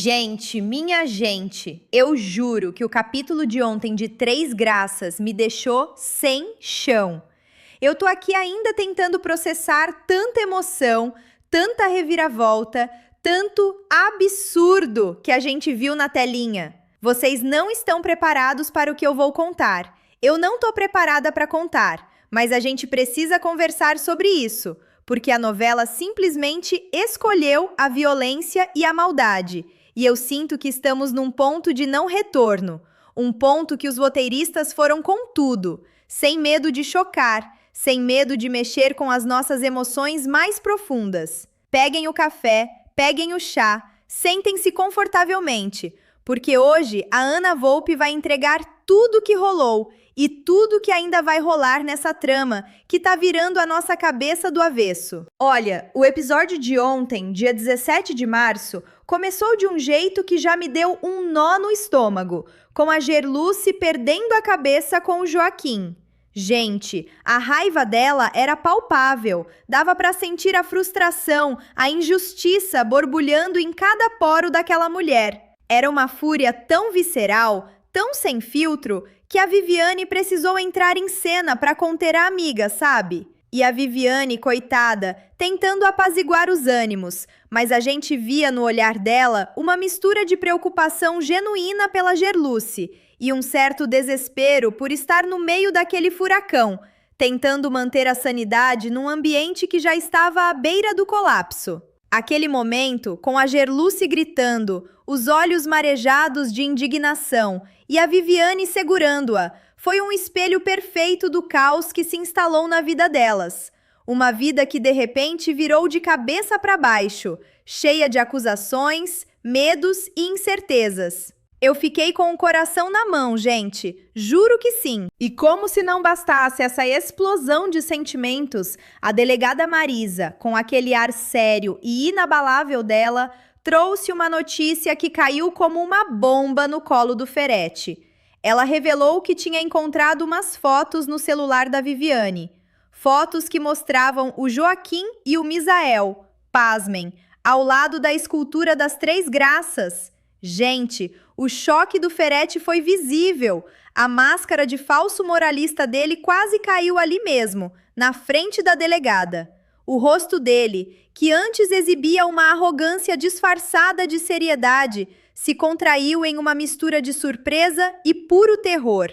Gente, minha gente, eu juro que o capítulo de ontem de Três Graças me deixou sem chão. Eu tô aqui ainda tentando processar tanta emoção, tanta reviravolta, tanto absurdo que a gente viu na telinha. Vocês não estão preparados para o que eu vou contar. Eu não tô preparada para contar, mas a gente precisa conversar sobre isso, porque a novela simplesmente escolheu a violência e a maldade. E eu sinto que estamos num ponto de não retorno, um ponto que os roteiristas foram com tudo, sem medo de chocar, sem medo de mexer com as nossas emoções mais profundas. Peguem o café, peguem o chá, sentem-se confortavelmente, porque hoje a Ana Volpe vai entregar tudo que rolou e tudo que ainda vai rolar nessa trama que tá virando a nossa cabeça do avesso. Olha, o episódio de ontem, dia 17 de março, começou de um jeito que já me deu um nó no estômago, com a Gerluce perdendo a cabeça com o Joaquim. Gente, a raiva dela era palpável, dava pra sentir a frustração, a injustiça borbulhando em cada poro daquela mulher. Era uma fúria tão visceral, tão sem filtro, que a Viviane precisou entrar em cena para conter a amiga, sabe? E a Viviane, coitada, tentando apaziguar os ânimos, mas a gente via no olhar dela uma mistura de preocupação genuína pela Gerluce e um certo desespero por estar no meio daquele furacão, tentando manter a sanidade num ambiente que já estava à beira do colapso. Aquele momento, com a Gerluce gritando, os olhos marejados de indignação e a Viviane segurando-a, foi um espelho perfeito do caos que se instalou na vida delas. Uma vida que de repente virou de cabeça para baixo, cheia de acusações, medos e incertezas. Eu fiquei com o coração na mão, gente. Juro que sim. E como se não bastasse essa explosão de sentimentos, a delegada Marisa, com aquele ar sério e inabalável dela, trouxe uma notícia que caiu como uma bomba no colo do Ferretti. Ela revelou que tinha encontrado umas fotos no celular da Viviane. Fotos que mostravam o Joaquim e o Misael, pasmem, ao lado da escultura das Três Graças. Gente, o choque do Ferretti foi visível. A máscara de falso moralista dele quase caiu ali mesmo, na frente da delegada. O rosto dele, que antes exibia uma arrogância disfarçada de seriedade, se contraiu em uma mistura de surpresa e puro terror.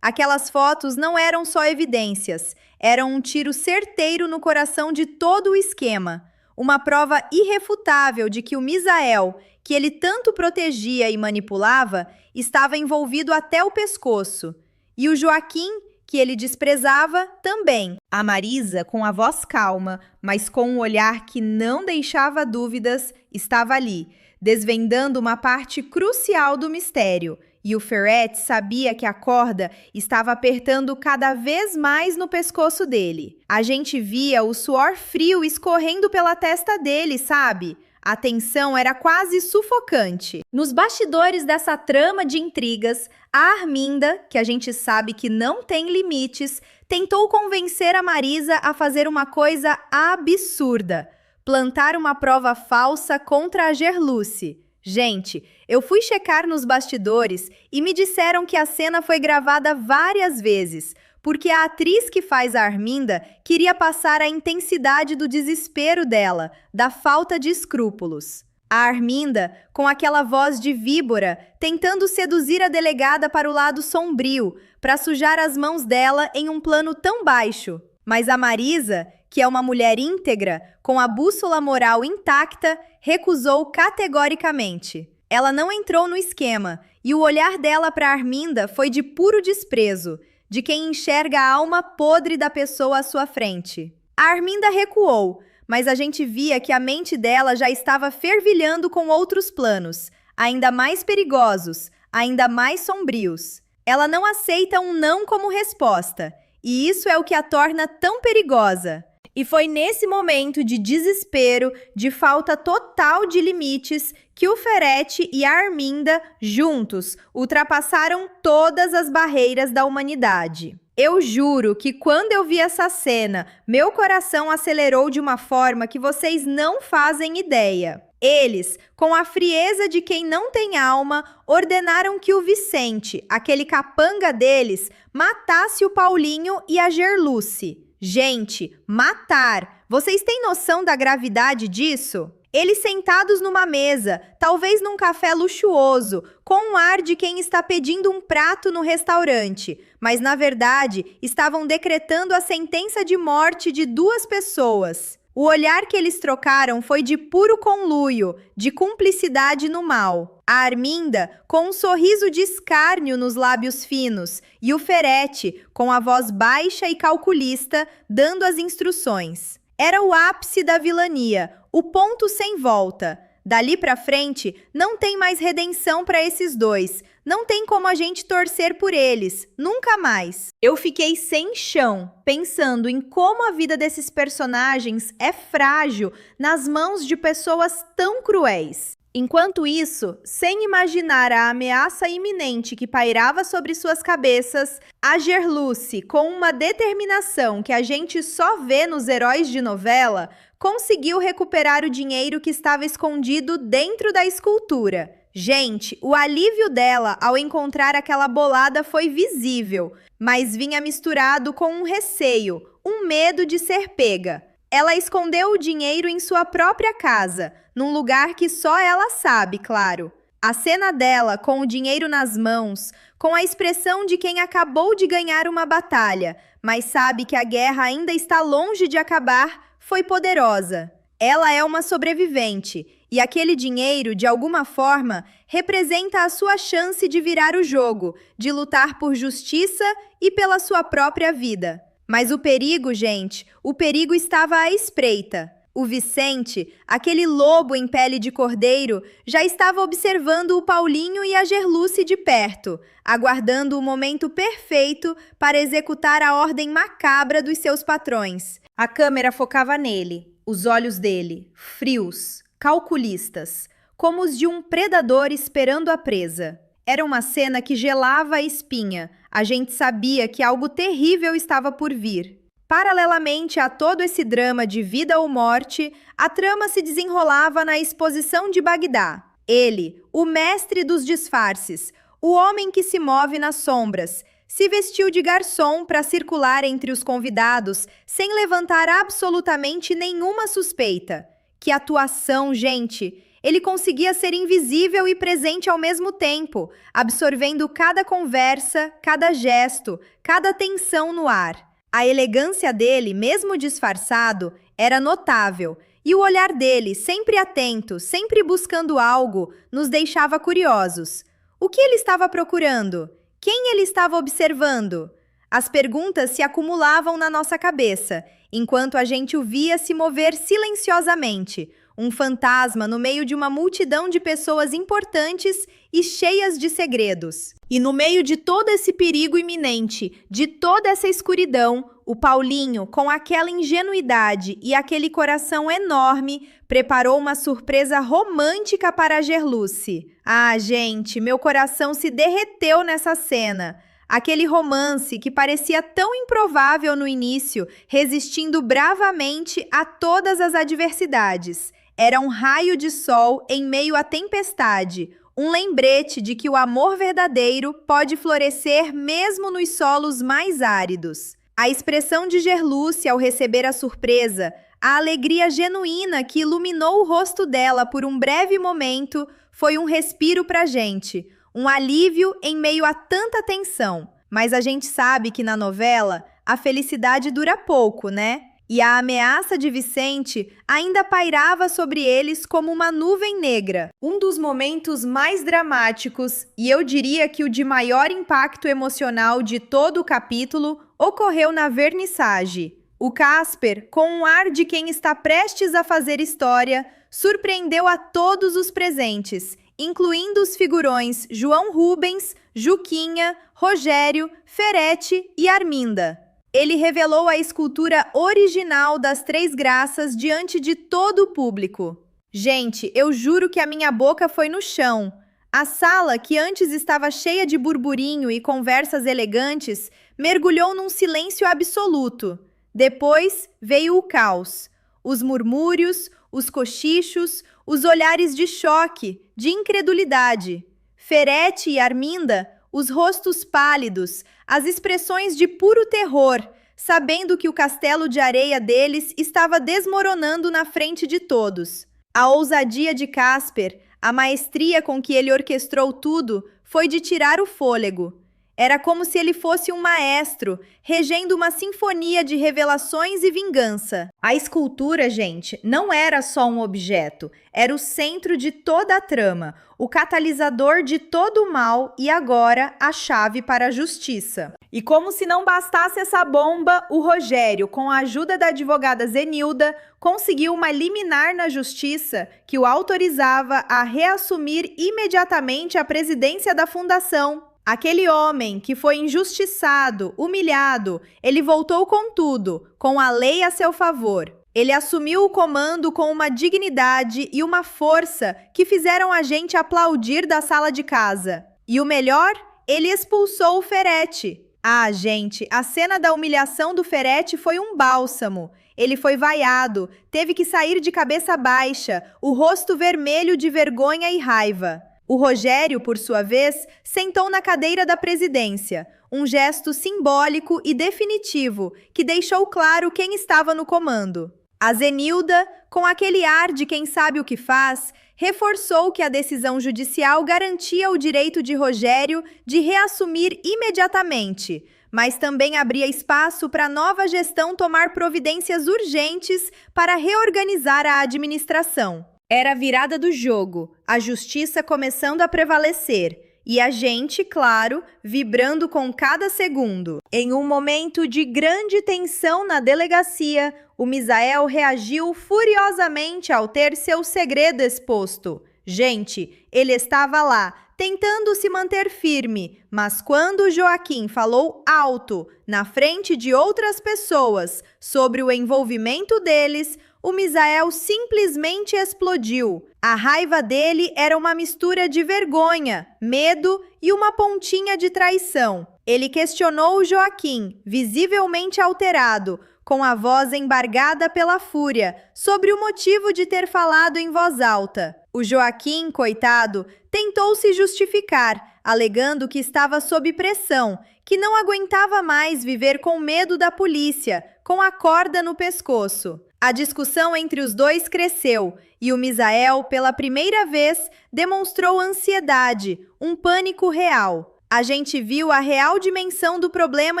Aquelas fotos não eram só evidências, eram um tiro certeiro no coração de todo o esquema. Uma prova irrefutável de que o Misael, que ele tanto protegia e manipulava, estava envolvido até o pescoço. E o Joaquim, que ele desprezava, também. A Marisa, com a voz calma, mas com um olhar que não deixava dúvidas, estava ali, desvendando uma parte crucial do mistério. E o Ferretti sabia que a corda estava apertando cada vez mais no pescoço dele. A gente via o suor frio escorrendo pela testa dele, sabe? A tensão era quase sufocante. Nos bastidores dessa trama de intrigas, a Arminda, que a gente sabe que não tem limites, tentou convencer a Marisa a fazer uma coisa absurda: plantar uma prova falsa contra a Gerluce. Gente, eu fui checar nos bastidores e me disseram que a cena foi gravada várias vezes, porque a atriz que faz a Arminda queria passar a intensidade do desespero dela, da falta de escrúpulos. A Arminda, com aquela voz de víbora, tentando seduzir a delegada para o lado sombrio, para sujar as mãos dela em um plano tão baixo. Mas a Marisa, que é uma mulher íntegra, com a bússola moral intacta, recusou categoricamente. Ela não entrou no esquema, e o olhar dela para Arminda foi de puro desprezo, de quem enxerga a alma podre da pessoa à sua frente. A Arminda recuou, mas a gente via que a mente dela já estava fervilhando com outros planos, ainda mais perigosos, ainda mais sombrios. Ela não aceita um não como resposta, e isso é o que a torna tão perigosa. E foi nesse momento de desespero, de falta total de limites, que o Ferretti e a Arminda, juntos, ultrapassaram todas as barreiras da humanidade. Eu juro que quando eu vi essa cena, meu coração acelerou de uma forma que vocês não fazem ideia. Eles, com a frieza de quem não tem alma, ordenaram que o Vicente, aquele capanga deles, matasse o Paulinho e a Gerluce. Gente, matar! Vocês têm noção da gravidade disso? Eles sentados numa mesa, talvez num café luxuoso, com um ar de quem está pedindo um prato no restaurante, mas na verdade estavam decretando a sentença de morte de 2 pessoas. O olhar que eles trocaram foi de puro conluio, de cumplicidade no mal. A Arminda, com um sorriso de escárnio nos lábios finos, e o Ferete, com a voz baixa e calculista, dando as instruções. Era o ápice da vilania, o ponto sem volta. Dali pra frente, não tem mais redenção para esses dois. Não tem como a gente torcer por eles. Nunca mais. Eu fiquei sem chão, pensando em como a vida desses personagens é frágil nas mãos de pessoas tão cruéis. Enquanto isso, sem imaginar a ameaça iminente que pairava sobre suas cabeças, a Gerluce, com uma determinação que a gente só vê nos heróis de novela, conseguiu recuperar o dinheiro que estava escondido dentro da escultura. Gente, o alívio dela ao encontrar aquela bolada foi visível, mas vinha misturado com um receio, um medo de ser pega. Ela escondeu o dinheiro em sua própria casa, num lugar que só ela sabe, claro. A cena dela, com o dinheiro nas mãos, com a expressão de quem acabou de ganhar uma batalha, mas sabe que a guerra ainda está longe de acabar, foi poderosa. Ela é uma sobrevivente, e aquele dinheiro, de alguma forma, representa a sua chance de virar o jogo, de lutar por justiça e pela sua própria vida. Mas o perigo, gente, o perigo estava à espreita. O Vicente, aquele lobo em pele de cordeiro, já estava observando o Paulinho e a Gerluce de perto, aguardando o momento perfeito para executar a ordem macabra dos seus patrões. A câmera focava nele, os olhos dele, frios, calculistas, como os de um predador esperando a presa. Era uma cena que gelava a espinha. A gente sabia que algo terrível estava por vir. Paralelamente a todo esse drama de vida ou morte, a trama se desenrolava na exposição de Bagdá. Ele, o mestre dos disfarces, o homem que se move nas sombras, se vestiu de garçom para circular entre os convidados sem levantar absolutamente nenhuma suspeita. Que atuação, gente! Ele conseguia ser invisível e presente ao mesmo tempo, absorvendo cada conversa, cada gesto, cada tensão no ar. A elegância dele, mesmo disfarçado, era notável, e o olhar dele, sempre atento, sempre buscando algo, nos deixava curiosos. O que ele estava procurando? Quem ele estava observando? As perguntas se acumulavam na nossa cabeça, enquanto a gente o via se mover silenciosamente, um fantasma no meio de uma multidão de pessoas importantes e cheias de segredos. E no meio de todo esse perigo iminente, de toda essa escuridão, o Paulinho, com aquela ingenuidade e aquele coração enorme, preparou uma surpresa romântica para a Gerluce. Ah, gente, meu coração se derreteu nessa cena. Aquele romance que parecia tão improvável no início, resistindo bravamente a todas as adversidades. Era um raio de sol em meio à tempestade, um lembrete de que o amor verdadeiro pode florescer mesmo nos solos mais áridos. A expressão de Gerluce ao receber a surpresa, a alegria genuína que iluminou o rosto dela por um breve momento, foi um respiro pra gente, um alívio em meio a tanta tensão. Mas a gente sabe que na novela, a felicidade dura pouco, né? E a ameaça de Vicente ainda pairava sobre eles como uma nuvem negra. Um dos momentos mais dramáticos, e eu diria que o de maior impacto emocional de todo o capítulo, ocorreu na vernissage. O Casper, com um ar de quem está prestes a fazer história, surpreendeu a todos os presentes, incluindo os figurões João Rubens, Juquinha, Rogério, Ferete e Arminda. Ele revelou a escultura original das Três Graças diante de todo o público. Gente, eu juro que a minha boca foi no chão. A sala, que antes estava cheia de burburinho e conversas elegantes, mergulhou num silêncio absoluto. Depois veio o caos. Os murmúrios, os cochichos, os olhares de choque, de incredulidade. Ferete e Arminda, os rostos pálidos, as expressões de puro terror, sabendo que o castelo de areia deles estava desmoronando na frente de todos. A ousadia de Casper, a maestria com que ele orquestrou tudo, foi de tirar o fôlego. Era como se ele fosse um maestro, regendo uma sinfonia de revelações e vingança. A escultura, gente, não era só um objeto, era o centro de toda a trama, o catalisador de todo o mal e agora a chave para a justiça. E como se não bastasse essa bomba, o Rogério, com a ajuda da advogada Zenilda, conseguiu uma liminar na justiça que o autorizava a reassumir imediatamente a presidência da fundação. Aquele homem que foi injustiçado, humilhado, ele voltou com tudo, com a lei a seu favor. Ele assumiu o comando com uma dignidade e uma força que fizeram a gente aplaudir da sala de casa. E o melhor, ele expulsou o Ferete. Ah, gente, a cena da humilhação do Ferete foi um bálsamo. Ele foi vaiado, teve que sair de cabeça baixa, o rosto vermelho de vergonha e raiva. O Rogério, por sua vez, sentou na cadeira da presidência, um gesto simbólico e definitivo que deixou claro quem estava no comando. A Zenilda, com aquele ar de quem sabe o que faz, reforçou que a decisão judicial garantia o direito de Rogério de reassumir imediatamente, mas também abria espaço para a nova gestão tomar providências urgentes para reorganizar a administração. Era a virada do jogo, a justiça começando a prevalecer e a gente, claro, vibrando com cada segundo. Em um momento de grande tensão na delegacia, o Misael reagiu furiosamente ao ter seu segredo exposto. Gente, ele estava lá, tentando se manter firme, mas quando Joaquim falou alto, na frente de outras pessoas, sobre o envolvimento deles, o Misael simplesmente explodiu. A raiva dele era uma mistura de vergonha, medo e uma pontinha de traição. Ele questionou o Joaquim, visivelmente alterado, com a voz embargada pela fúria, sobre o motivo de ter falado em voz alta. O Joaquim, coitado, tentou se justificar, alegando que estava sob pressão, que não aguentava mais viver com medo da polícia, com a corda no pescoço. A discussão entre os dois cresceu e o Misael, pela primeira vez, demonstrou ansiedade, um pânico real. A gente viu a real dimensão do problema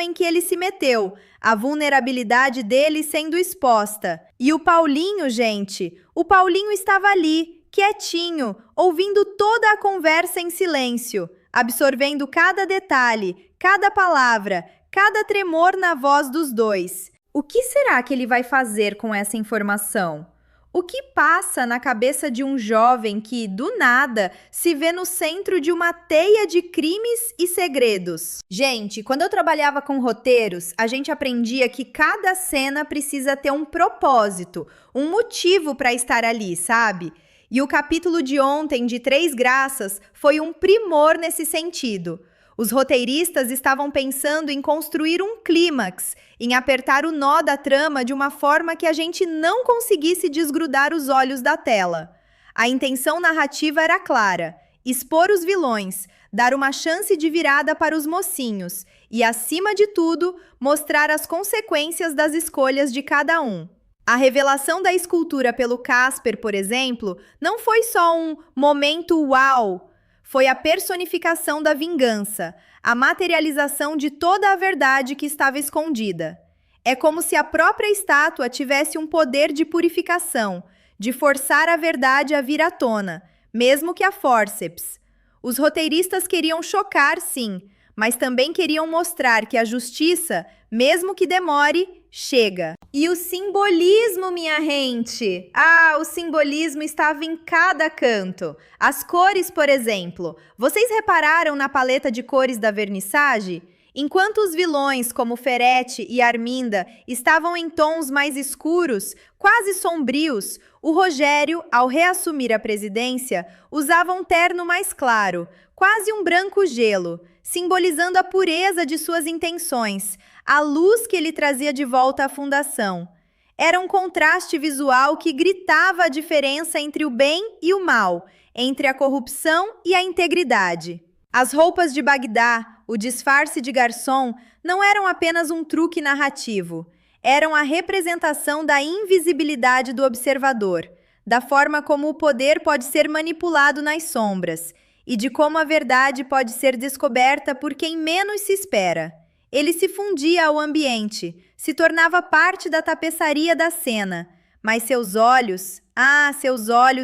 em que ele se meteu, a vulnerabilidade dele sendo exposta. E o Paulinho, gente, o Paulinho estava ali, quietinho, ouvindo toda a conversa em silêncio, absorvendo cada detalhe, cada palavra, cada tremor na voz dos dois. O que será que ele vai fazer com essa informação? O que passa na cabeça de um jovem que, do nada, se vê no centro de uma teia de crimes e segredos? Gente, quando eu trabalhava com roteiros, a gente aprendia que cada cena precisa ter um propósito, um motivo para estar ali, sabe? E o capítulo de ontem, de Três Graças, foi um primor nesse sentido. Os roteiristas estavam pensando em construir um clímax, em apertar o nó da trama de uma forma que a gente não conseguisse desgrudar os olhos da tela. A intenção narrativa era clara: expor os vilões, dar uma chance de virada para os mocinhos e, acima de tudo, mostrar as consequências das escolhas de cada um. A revelação da escultura pelo Casper, por exemplo, não foi só um momento uau. Foi a personificação da vingança, a materialização de toda a verdade que estava escondida. É como se a própria estátua tivesse um poder de purificação, de forçar a verdade a vir à tona, mesmo que a fórceps. Os roteiristas queriam chocar, sim, mas também queriam mostrar que a justiça, mesmo que demore, chega. E o simbolismo, minha gente! Ah, o simbolismo estava em cada canto. As cores, por exemplo. Vocês repararam na paleta de cores da vernissage? Enquanto os vilões, como Ferete e Arminda, estavam em tons mais escuros, quase sombrios, o Rogério, ao reassumir a presidência, usava um terno mais claro, quase um branco gelo, simbolizando a pureza de suas intenções, a luz que ele trazia de volta à fundação. Era um contraste visual que gritava a diferença entre o bem e o mal, entre a corrupção e a integridade. As roupas de Bagdá, o disfarce de garçom, não eram apenas um truque narrativo. Eram a representação da invisibilidade do observador, da forma como o poder pode ser manipulado nas sombras e de como a verdade pode ser descoberta por quem menos se espera. Ele se fundia ao ambiente, se tornava parte da tapeçaria da cena, mas seus olhos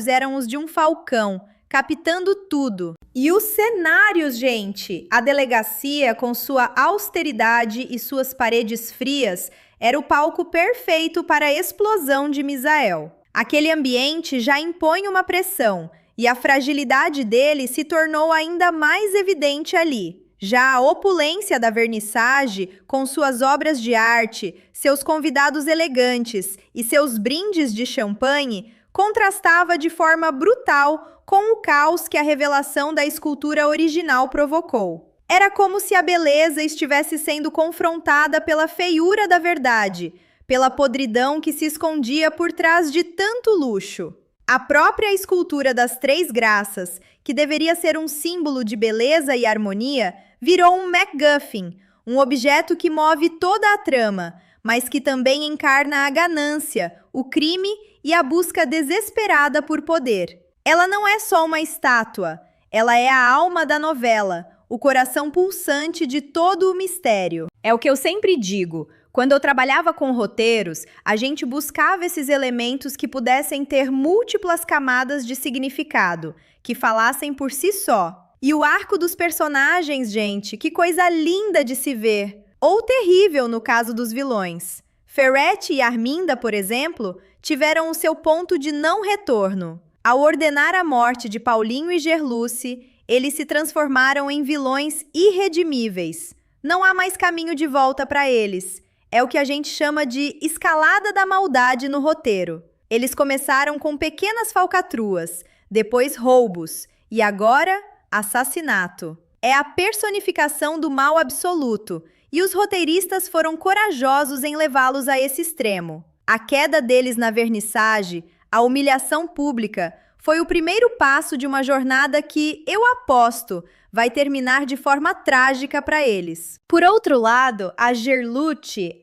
eram os de um falcão, captando tudo. E os cenários, gente! A delegacia, com sua austeridade e suas paredes frias, era o palco perfeito para a explosão de Misael. Aquele ambiente já impõe uma pressão, e a fragilidade dele se tornou ainda mais evidente ali. Já a opulência da vernissage, com suas obras de arte, seus convidados elegantes e seus brindes de champanhe, contrastava de forma brutal com o caos que a revelação da escultura original provocou. Era como se a beleza estivesse sendo confrontada pela feiura da verdade, pela podridão que se escondia por trás de tanto luxo. A própria escultura das Três Graças, que deveria ser um símbolo de beleza e harmonia, virou um MacGuffin, um objeto que move toda a trama, mas que também encarna a ganância, o crime e a busca desesperada por poder. Ela não é só uma estátua, ela é a alma da novela, o coração pulsante de todo o mistério. É o que eu sempre digo. Quando eu trabalhava com roteiros, a gente buscava esses elementos que pudessem ter múltiplas camadas de significado, que falassem por si só. E o arco dos personagens, gente, que coisa linda de se ver! Ou terrível no caso dos vilões. Ferrete e Arminda, por exemplo, tiveram o seu ponto de não retorno. Ao ordenar a morte de Paulinho e Gerluce, eles se transformaram em vilões irredimíveis. Não há mais caminho de volta para eles. É o que a gente chama de escalada da maldade no roteiro. Eles começaram com pequenas falcatruas, depois roubos e agora assassinato. É a personificação do mal absoluto e os roteiristas foram corajosos em levá-los a esse extremo. A queda deles na vernissage, a humilhação pública, foi o primeiro passo de uma jornada que, eu aposto, vai terminar de forma trágica para eles. Por outro lado, a Gerluce,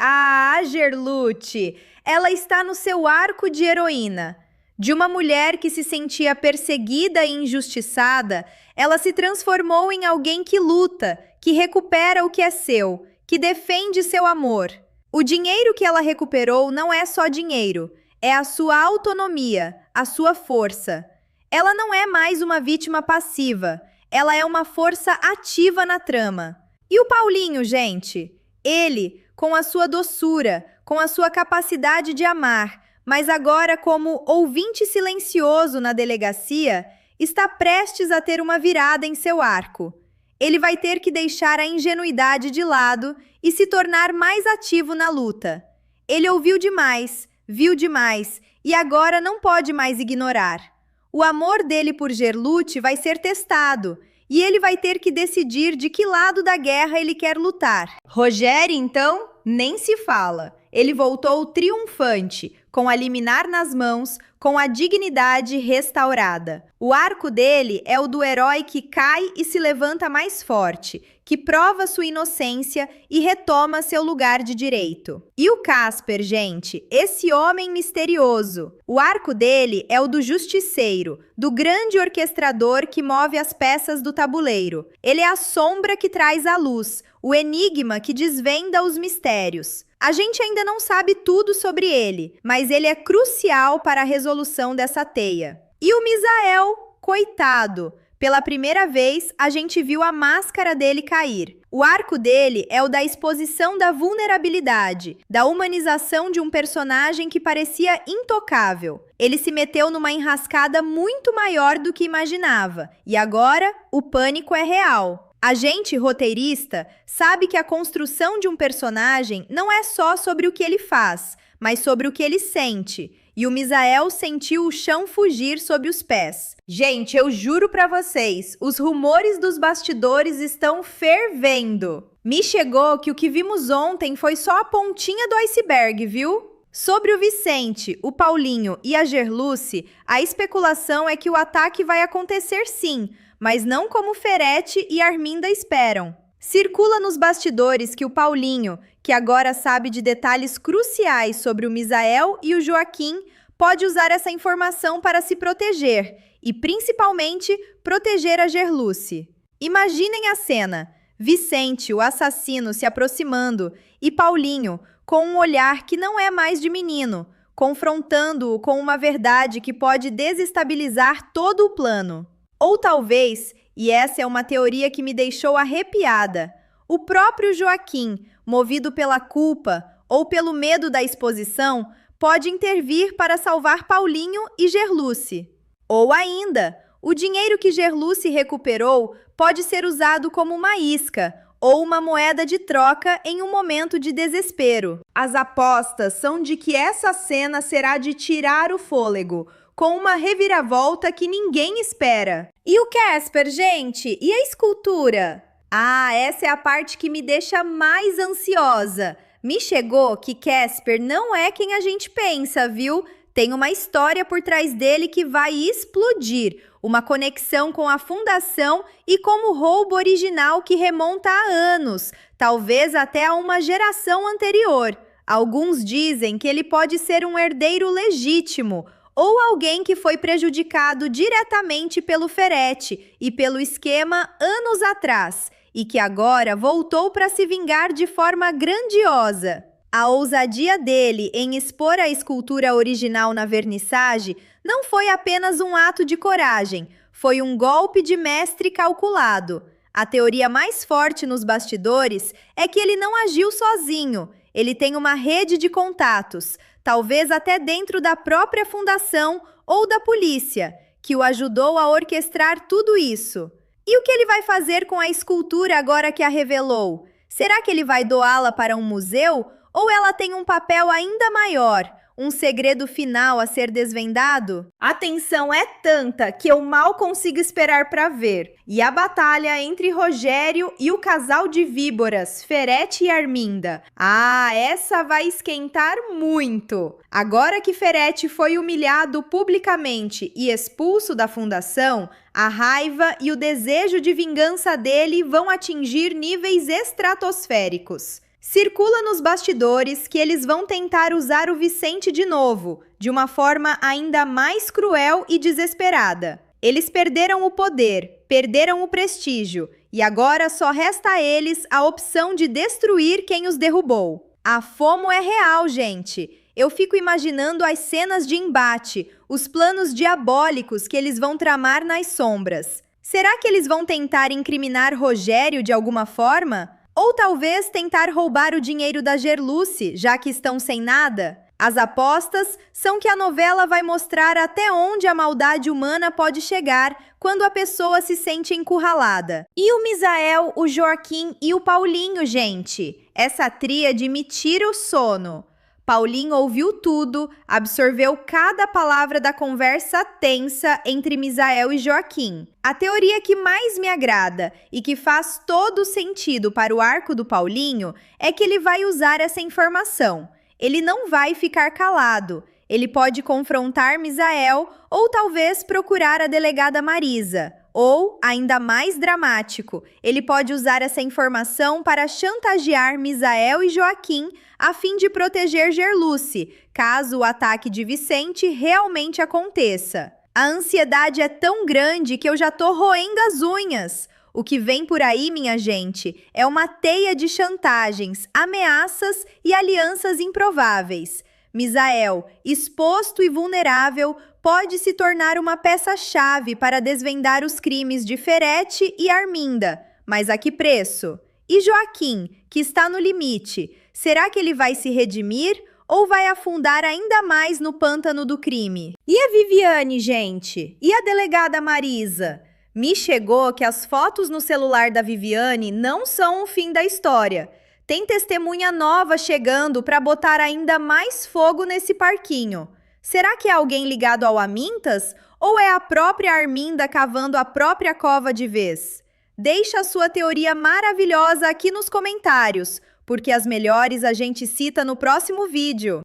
ela está no seu arco de heroína. De uma mulher que se sentia perseguida e injustiçada, ela se transformou em alguém que luta, que recupera o que é seu, que defende seu amor. O dinheiro que ela recuperou não é só dinheiro, é a sua autonomia, a sua força. Ela não é mais uma vítima passiva, ela é uma força ativa na trama. E o Paulinho, gente? Ele, com a sua doçura, com a sua capacidade de amar, mas agora como ouvinte silencioso na delegacia, está prestes a ter uma virada em seu arco. Ele vai ter que deixar a ingenuidade de lado e se tornar mais ativo na luta. Ele ouviu demais, viu demais e agora não pode mais ignorar. O amor dele por Gerluce vai ser testado e ele vai ter que decidir de que lado da guerra ele quer lutar. Rogério, então, nem se fala. Ele voltou triunfante, com a liminar nas mãos, com a dignidade restaurada. O arco dele é o do herói que cai e se levanta mais forte, que prova sua inocência e retoma seu lugar de direito. E o Casper, gente, esse homem misterioso. O arco dele é o do justiceiro, do grande orquestrador que move as peças do tabuleiro. Ele é a sombra que traz a luz, o enigma que desvenda os mistérios. A gente ainda não sabe tudo sobre ele, mas ele é crucial para a resolução dessa teia. E o Misael, coitado, pela primeira vez a gente viu a máscara dele cair. O arco dele é o da exposição da vulnerabilidade, da humanização de um personagem que parecia intocável. Ele se meteu numa enrascada muito maior do que imaginava, e agora o pânico é real. A gente, roteirista, sabe que a construção de um personagem não é só sobre o que ele faz, mas sobre o que ele sente. E o Misael sentiu o chão fugir sob os pés. Gente, eu juro pra vocês, os rumores dos bastidores estão fervendo. Me chegou que o que vimos ontem foi só a pontinha do iceberg, viu? Sobre o Vicente, o Paulinho e a Gerluce, a especulação é que o ataque vai acontecer sim, mas não como Ferete e Arminda esperam. Circula nos bastidores que o Paulinho, que agora sabe de detalhes cruciais sobre o Misael e o Joaquim, pode usar essa informação para se proteger e, principalmente, proteger a Gerluce. Imaginem a cena: Vicente, o assassino, se aproximando e Paulinho, com um olhar que não é mais de menino, confrontando-o com uma verdade que pode desestabilizar todo o plano. Ou talvez, e essa é uma teoria que me deixou arrepiada, o próprio Joaquim, movido pela culpa ou pelo medo da exposição, pode intervir para salvar Paulinho e Gerluce. Ou ainda, o dinheiro que Gerluce recuperou pode ser usado como uma isca ou uma moeda de troca em um momento de desespero. As apostas são de que essa cena será de tirar o fôlego, com uma reviravolta que ninguém espera. E o Casper, gente? E a escultura? Ah, essa é a parte que me deixa mais ansiosa. Me chegou que Casper não é quem a gente pensa, viu? Tem uma história por trás dele que vai explodir. Uma conexão com a fundação e com o roubo original que remonta a anos, talvez até a uma geração anterior. Alguns dizem que ele pode ser um herdeiro legítimo ou alguém que foi prejudicado diretamente pelo Ferete e pelo esquema anos atrás e que agora voltou para se vingar de forma grandiosa. A ousadia dele em expor a escultura original na vernissage não foi apenas um ato de coragem, foi um golpe de mestre calculado. A teoria mais forte nos bastidores é que ele não agiu sozinho, ele tem uma rede de contatos, talvez até dentro da própria fundação ou da polícia, que o ajudou a orquestrar tudo isso. E o que ele vai fazer com a escultura agora que a revelou? Será que ele vai doá-la para um museu? Ou ela tem um papel ainda maior, um segredo final a ser desvendado? A tensão é tanta que eu mal consigo esperar para ver. E a batalha entre Rogério e o casal de víboras, Ferete e Arminda. Ah, essa vai esquentar muito. Agora que Ferete foi humilhado publicamente e expulso da fundação, a raiva e o desejo de vingança dele vão atingir níveis estratosféricos. Circula nos bastidores que eles vão tentar usar o Vicente de novo, de uma forma ainda mais cruel e desesperada. Eles perderam o poder, perderam o prestígio, e agora só resta a eles a opção de destruir quem os derrubou. A FOMO é real, gente. Eu fico imaginando as cenas de embate, os planos diabólicos que eles vão tramar nas sombras. Será que eles vão tentar incriminar Rogério de alguma forma? Ou talvez tentar roubar o dinheiro da Gerluce, já que estão sem nada? As apostas são que a novela vai mostrar até onde a maldade humana pode chegar quando a pessoa se sente encurralada. E o Misael, o Joaquim e o Paulinho, gente? Essa tríade me tira o sono. Paulinho ouviu tudo, absorveu cada palavra da conversa tensa entre Misael e Joaquim. A teoria que mais me agrada e que faz todo sentido para o arco do Paulinho é que ele vai usar essa informação. Ele não vai ficar calado. Ele pode confrontar Misael ou talvez procurar a delegada Marisa. Ou, ainda mais dramático, ele pode usar essa informação para chantagear Misael e Joaquim a fim de proteger Gerluce, caso o ataque de Vicente realmente aconteça. A ansiedade é tão grande que eu já tô roendo as unhas. O que vem por aí, minha gente, é uma teia de chantagens, ameaças e alianças improváveis. Misael, exposto e vulnerável, pode se tornar uma peça-chave para desvendar os crimes de Ferete e Arminda. Mas a que preço? E Joaquim, que está no limite, será que ele vai se redimir ou vai afundar ainda mais no pântano do crime? E a Viviane, gente? E a delegada Marisa? Me chegou que as fotos no celular da Viviane não são o fim da história. Tem testemunha nova chegando para botar ainda mais fogo nesse parquinho. Será que é alguém ligado ao Amintas? Ou é a própria Arminda cavando a própria cova de vez? Deixa a sua teoria maravilhosa aqui nos comentários, porque as melhores a gente cita no próximo vídeo.